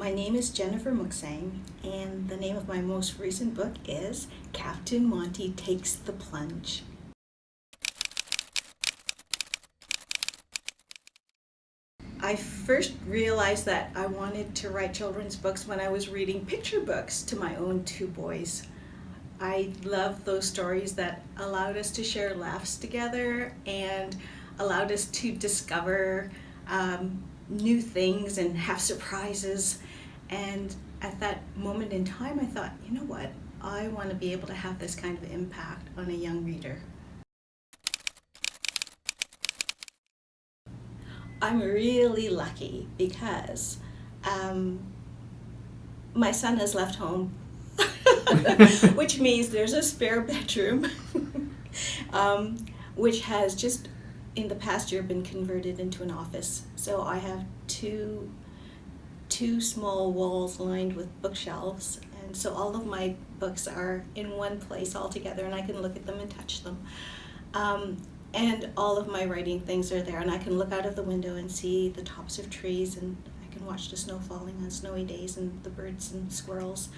My name is Jennifer Mook-Sang, and the name of my most recent book is Captain Monty Takes the Plunge. I first realized that I wanted to write children's books when I was reading picture books to my own two boys. I love those stories that allowed us to share laughs together and allowed us to discover new things and have surprises. And at that moment in time, I thought, you know what? I want to be able to have this kind of impact on a young reader. I'm really lucky because my son has left home, which means there's a spare bedroom, which has just in the past year been converted into an office. So I have two small walls lined with bookshelves, and so all of my books are in one place all together, and I can look at them and touch them. And all of my writing things are there, and I can look out of the window and see the tops of trees, and I can watch the snow falling on snowy days and the birds and squirrels,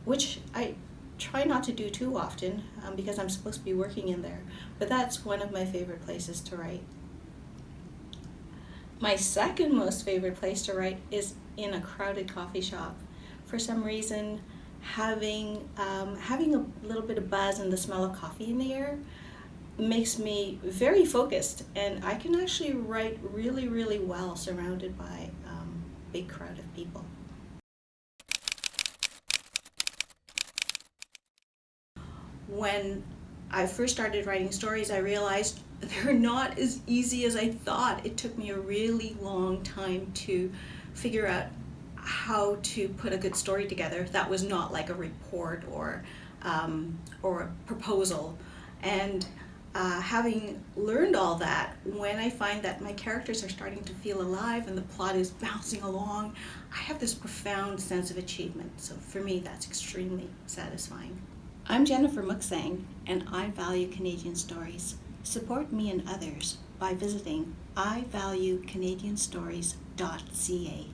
which I try not to do too often because I'm supposed to be working in there, but that's one of my favorite places to write. My second most favorite place to write is in a crowded coffee shop. For some reason, having a little bit of buzz and the smell of coffee in the air makes me very focused, and I can actually write really, really well surrounded by a big crowd of people. When I first started writing stories, I realized they're not as easy as I thought. It took me a really long time to figure out how to put a good story together that was not like a report or a proposal. And having learned all that, when I find that my characters are starting to feel alive and the plot is bouncing along, I have this profound sense of achievement. So for me, that's extremely satisfying. I'm Jennifer Mook-Sang, and I value Canadian stories. Support me and others by visiting ivaluecanadianstories.ca.